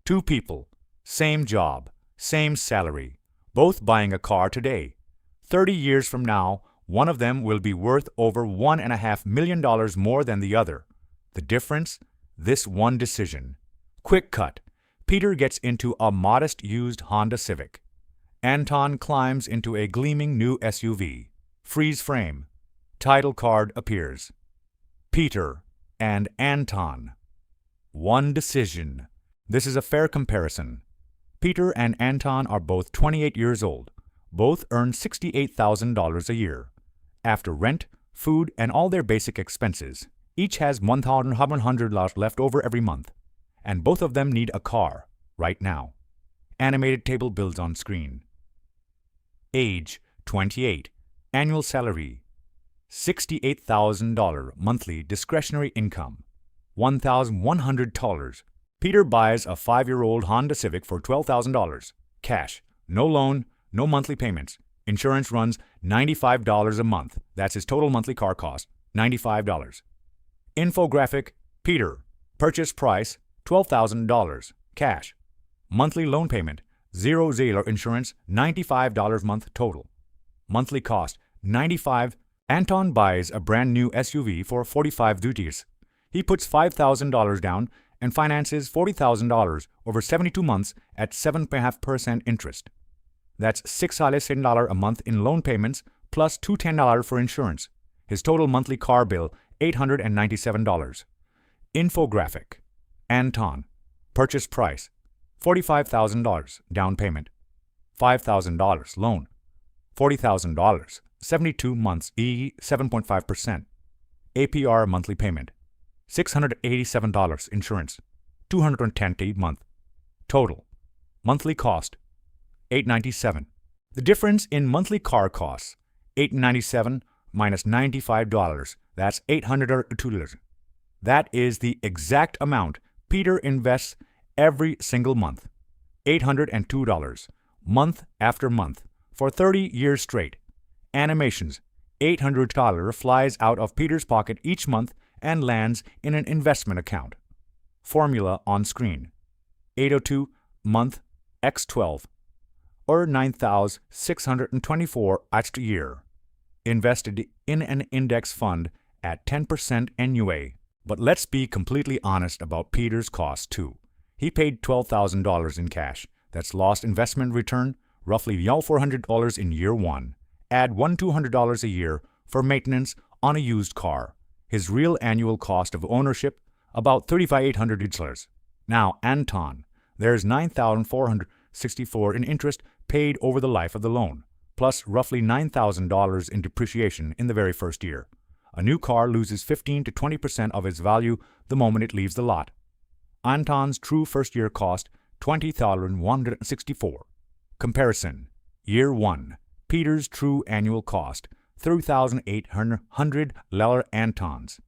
Two people, same job, same salary, both buying a car today. 30 years from now, one of them will be worth over $1.5 million more than the other. The difference? This one decision. Quick cut. Peter gets into a modest used Honda Civic. Anton climbs into a gleaming new SUV. Freeze frame. Title card appears. Peter and Anton. One decision. This is a fair comparison. Peter and Anton are both 28 years old. Both earn $68,000 a year. After rent, food, and all their basic expenses, each has $1,100 left over every month. And both of them need a car, right now. Animated table builds on screen. Age, 28. Annual salary, $68,000 monthly discretionary income, $1,100. Peter buys a 5-year-old Honda Civic for $12,000. Cash, no loan, no monthly payments. Insurance runs $95 a month. That's his total monthly car cost, $95. Infographic, Peter. Purchase price, $12,000. Cash. Monthly loan payment, $0 insurance, $95 month total. Monthly cost, $95. Anton buys a brand new SUV for $45 duties. He puts $5,000 down and finances $40,000 over 72 months at 7.5% interest. That's $600 a month in loan payments plus $210 for insurance. His total monthly car bill, $897. Infographic. Anton. Purchase price, $45,000 down payment, $5,000 loan, $40,000, 72 months, 7.5%. APR monthly payment, $687 insurance, $210 month. Total monthly cost, $897. The difference in monthly car costs, $897 minus $95, that's $802. That is the exact amount Peter invests every single month, $802, month after month, for 30 years straight. Animations, $800 flies out of Peter's pocket each month and lands in an investment account. Formula on screen, 802 month x12, or $9,624 extra year. Invested in an index fund at 10% NUA. But let's be completely honest about Peter's costs too. He paid $12,000 in cash. That's lost investment return, roughly $400 in year one. Add $200 a year for maintenance on a used car. His real annual cost of ownership, about $3,800. Now, Anton, there's $9,464 in interest paid over the life of the loan, plus roughly $9,000 in depreciation in the very first year. A new car loses 15 to 20% of its value the moment it leaves the lot. Anton's true first-year cost, $20,164. Comparison. Year 1. Peter's true annual cost, $3,800. Anton's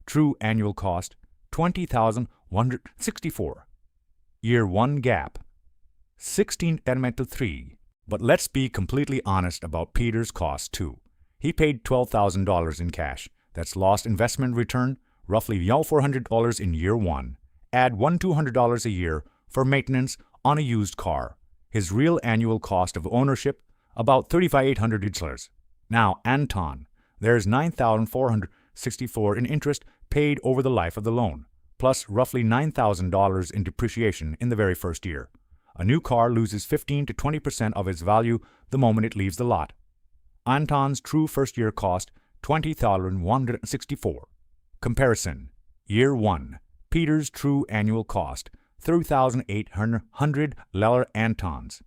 true annual cost, $20,164. Year 1 gap, 16.3. But let's be completely honest about Peter's costs too. He paid $12,000 in cash. That's lost investment return, roughly $400 in year one. Add $200 a year for maintenance on a used car. His real annual cost of ownership, about $3,800. Now, Anton, there's $9,464 in interest paid over the life of the loan, plus roughly $9,000 in depreciation in the very first year. A new car loses 15 to 20% of its value the moment it leaves the lot. Anton's true first-year cost, $20,164. Comparison. Year 1. Peter's true annual cost, $3,800. Anton's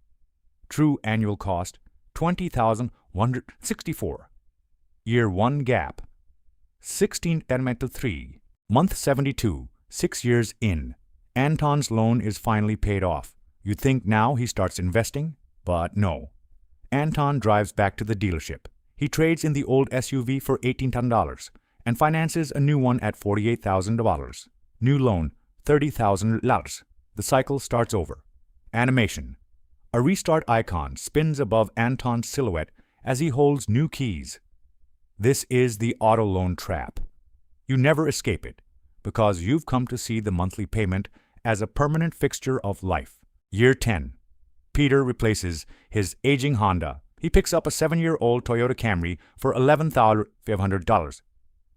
true annual cost, $20,164. Year 1 gap, 16.3. Month 72, 6 years in. Anton's loan is finally paid off. You'd think now he starts investing, but no. Anton drives back to the dealership. He trades in the old SUV for $1,800 and finances a new one at $48,000. New loan, $30,000. The cycle starts over. Animation. A restart icon spins above Anton's silhouette as he holds new keys. This is the auto loan trap. You never escape it because you've come to see the monthly payment as a permanent fixture of life. Year 10. Peter replaces his aging Honda. He picks up a 7-year-old Toyota Camry for $11,500.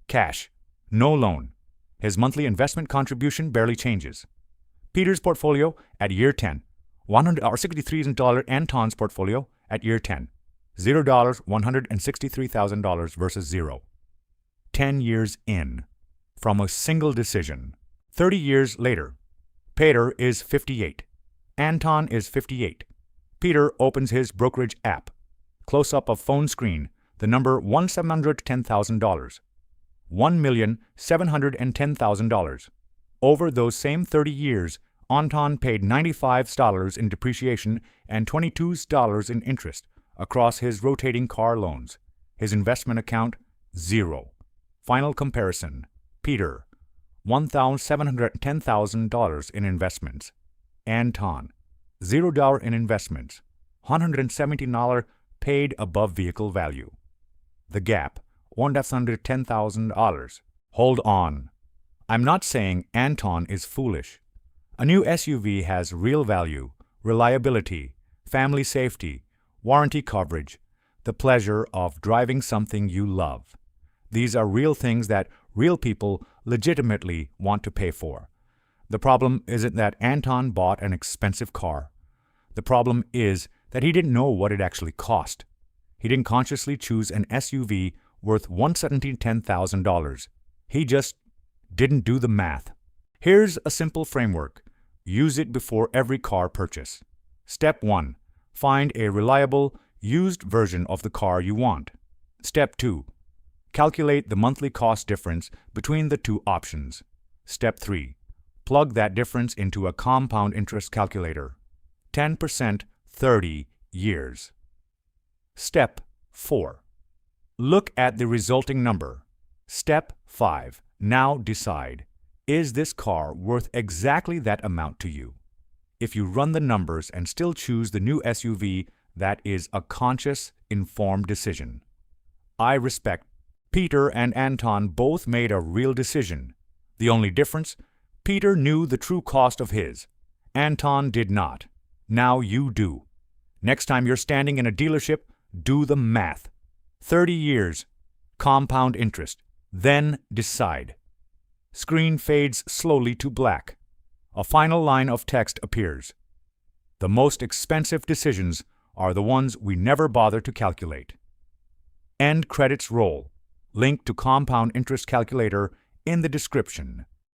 Cash. No loan. His monthly investment contribution barely changes. Peter's portfolio at year 10. $163,000 Anton's portfolio at year 10. $0, $163,000 versus 0. 10 years in. From a single decision. 30 years later. Peter is 58. Anton is 58. Peter opens his brokerage app. Close-up of phone screen. The number $1,710,000. $1,710,000. Over those same 30 years, Anton paid $95 in depreciation and $22 in interest across his rotating car loans. His investment account, 0. Final comparison. Peter, $1,710,000 in investments. Anton, $0 in investments. $117 paid above vehicle value. The gap, $110,000. Hold on. I'm not saying Anton is foolish. A new SUV has real value, reliability, family safety, warranty coverage, the pleasure of driving something you love. These are real things that real people legitimately want to pay for. The problem isn't that Anton bought an expensive car. The problem is that he didn't know what it actually cost. He didn't consciously choose an SUV worth $110,000. He just didn't do the math. Here's a simple framework. Use it before every car purchase. Step 1. Find a reliable, used version of the car you want. Step 2. Calculate the monthly cost difference between the two options. Step 3. Plug that difference into a compound interest calculator. 10%, 30 years. Step 4. Look at the resulting number. Step 5. Now decide. Is this car worth exactly that amount to you? If you run the numbers and still choose the new SUV, that is a conscious, informed decision. I respect Peter and Anton both made a real decision. The only difference, Peter knew the true cost of his. Anton did not. Now you do. Next time you're standing in a dealership, do the math. 30 years, compound interest. Then decide. Screen fades slowly to black. A final line of text appears. The most expensive decisions are the ones we never bother to calculate. End credits roll. Link to compound interest calculator in the description.